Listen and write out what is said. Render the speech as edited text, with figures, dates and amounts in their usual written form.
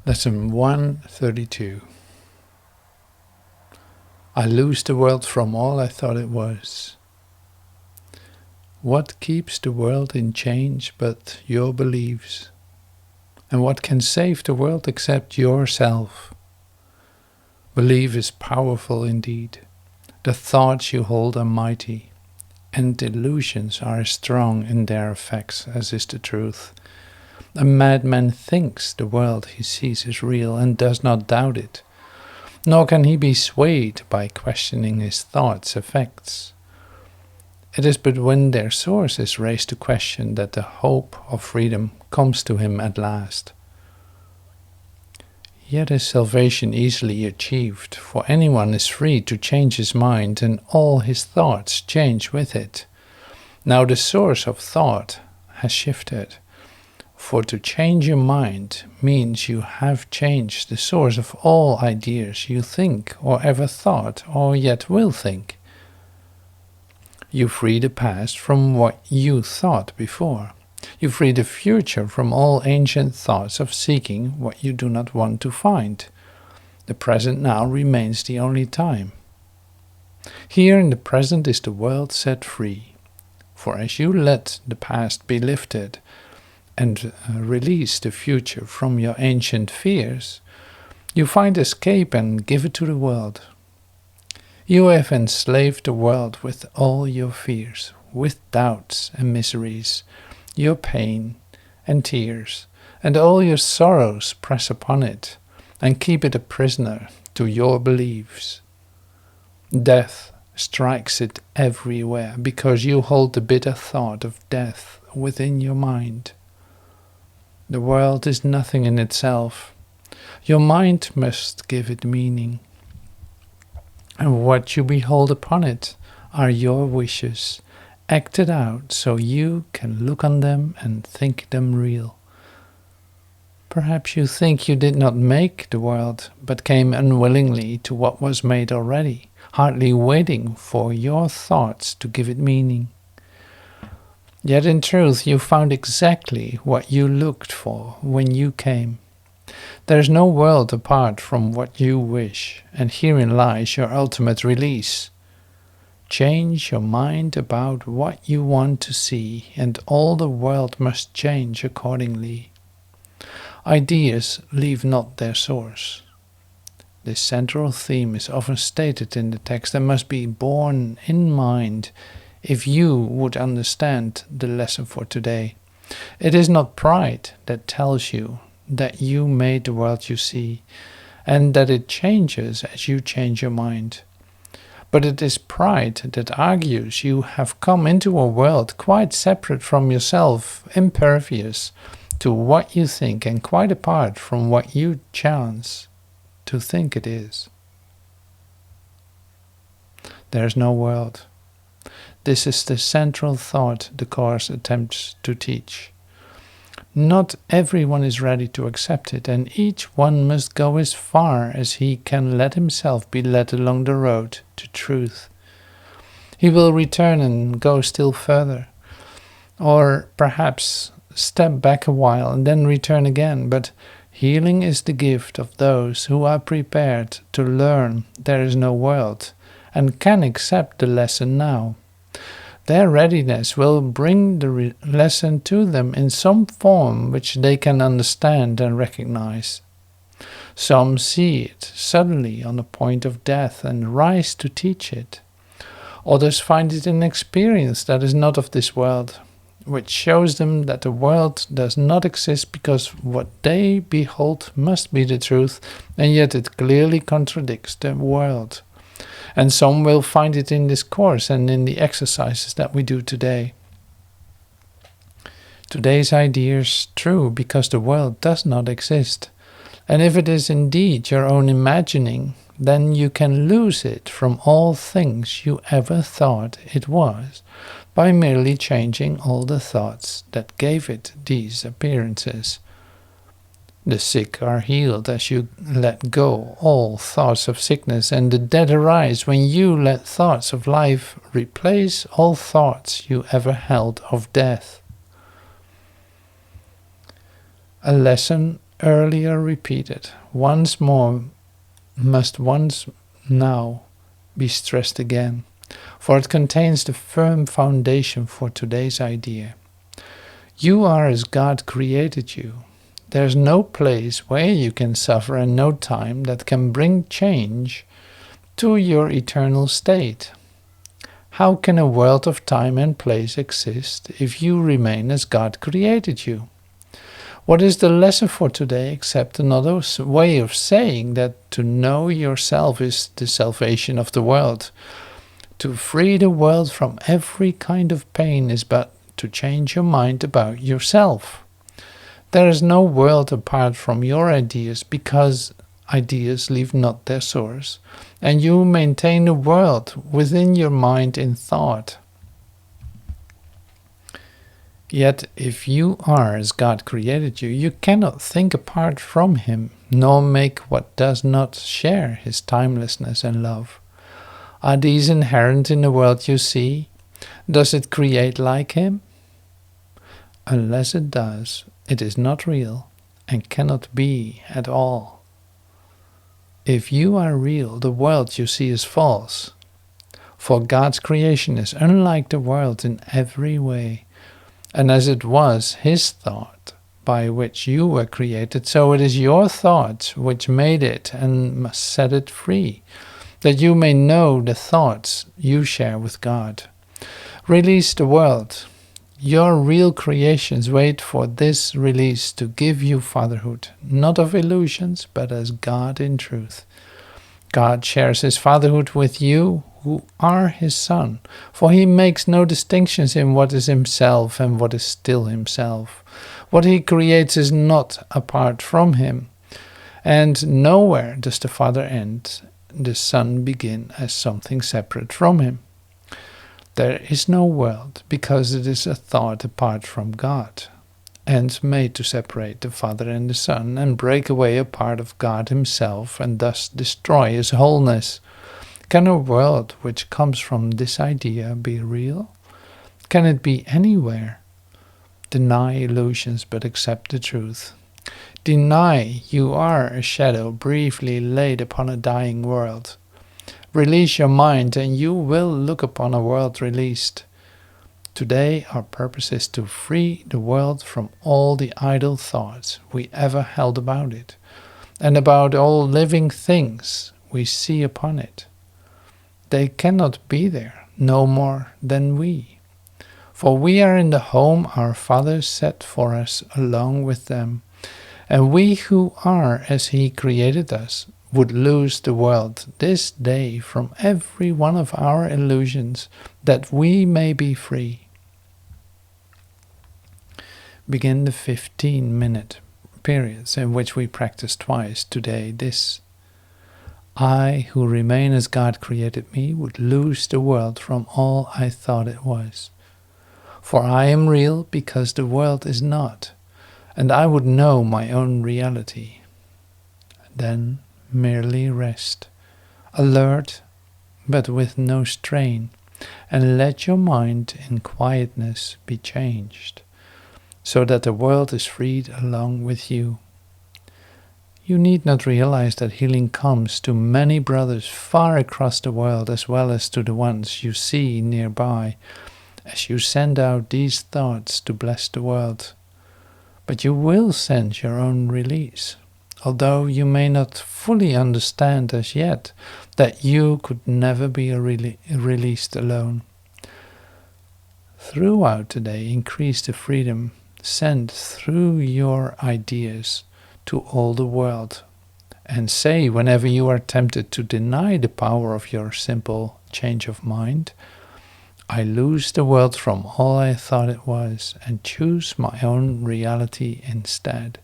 Lesson 132. I lose the world from all I thought it was. What keeps the world in change but your beliefs? And what can save the world except yourself? Belief is powerful indeed. The thoughts you hold are mighty, and delusions are as strong in their effects as is the truth. A madman thinks the world he sees is real and does not doubt it, nor can he be swayed by questioning his thoughts' effects. It is but when their source is raised to question that the hope of freedom comes to him at last. Yet is salvation easily achieved, for anyone is free to change his mind, and all his thoughts change with it. Now the source of thought has shifted. For to change your mind means you have changed the source of all ideas you think or ever thought or yet will think. You free the past from what you thought before. You free the future from all ancient thoughts of seeking what you do not want to find. The present now remains the only time. Here in the present is the world set free. For as you let the past be lifted, and release the future from your ancient fears, you find escape and give it to the world. You have enslaved the world with all your fears, with doubts and miseries, your pain and tears, and all your sorrows press upon it, and keep it a prisoner to your beliefs. Death strikes it everywhere, because you hold the bitter thought of death within your mind. The world is nothing in itself. Your mind must give it meaning. And what you behold upon it are your wishes, acted out so you can look on them and think them real. Perhaps you think you did not make the world, but came unwillingly to what was made already, hardly waiting for your thoughts to give it meaning. Yet in truth you found exactly what you looked for when you came. There is no world apart from what you wish, and herein lies your ultimate release. Change your mind about what you want to see, and all the world must change accordingly. Ideas leave not their source. This central theme is often stated in the text and must be borne in mind if you would understand the lesson for today. It is not pride that tells you that you made the world you see, and that it changes as you change your mind. But it is pride that argues you have come into a world quite separate from yourself, impervious to what you think and quite apart from what you chance to think it is. There is no world. This is the central thought the Course attempts to teach. Not everyone is ready to accept it, and each one must go as far as he can let himself be led along the road to truth. He will return and go still further, or perhaps step back a while and then return again, but healing is the gift of those who are prepared to learn there is no world and can accept the lesson now. Their readiness will bring the lesson to them in some form which they can understand and recognize. Some see it suddenly on the point of death and rise to teach it. Others find it in experience that is not of this world, which shows them that the world does not exist because what they behold must be the truth, and yet it clearly contradicts the world. And some will find it in this course and in the exercises that we do today. Today's idea is true because the world does not exist. And if it is indeed your own imagining, then you can lose it from all things you ever thought it was, by merely changing all the thoughts that gave it these appearances. The sick are healed as you let go all thoughts of sickness, and the dead arise when you let thoughts of life replace all thoughts you ever held of death. A lesson earlier repeated, once more must once now be stressed again, for it contains the firm foundation for today's idea. You are as God created you. There's no place where you can suffer and no time that can bring change to your eternal state. How can a world of time and place exist if you remain as God created you? What is the lesson for today except another way of saying that to know yourself is the salvation of the world? To free the world from every kind of pain is but to change your mind about yourself. There is no world apart from your ideas, because ideas leave not their source, and you maintain the world within your mind in thought. Yet if you are as God created you, you cannot think apart from him, nor make what does not share his timelessness and love. Are these inherent in the world you see? Does it create like him? Unless it does, it is not real and cannot be at all. If you are real, the world you see is false. For God's creation is unlike the world in every way. And as it was his thought by which you were created, so it is your thoughts which made it and must set it free, that you may know the thoughts you share with God. Release the world. Your real creations wait for this release to give you fatherhood, not of illusions, but as God in truth. God shares his fatherhood with you, who are his son, for he makes no distinctions in what is himself and what is still himself. What he creates is not apart from him, and nowhere does the Father end, the Son begin as something separate from him. There is no world, because it is a thought apart from God, and made to separate the Father and the Son, and break away a part of God himself, and thus destroy his wholeness. Can a world which comes from this idea be real? Can it be anywhere? Deny illusions, but accept the truth. Deny you are a shadow briefly laid upon a dying world. Release your mind, and you will look upon a world released. Today our purpose is to free the world from all the idle thoughts we ever held about it, and about all living things we see upon it. They cannot be there, no more than we. For we are in the home our Father set for us along with them, and we who are as he created us would lose the world this day from every one of our illusions, that we may be free. Begin the 15-minute periods in which we practice twice today this. I, who remain as God created me, would lose the world from all I thought it was. For I am real because the world is not, and I would know my own reality. Then merely rest, alert but with no strain, and let your mind in quietness be changed, so that the world is freed along with you. You need not realize that healing comes to many brothers far across the world, as well as to the ones you see nearby, as you send out these thoughts to bless the world. But you will send your own release, although you may not fully understand as yet that you could never be released alone. Throughout the day, increase the freedom sent through your ideas to all the world, and say whenever you are tempted to deny the power of your simple change of mind, I lose the world from all I thought it was, and choose my own reality instead.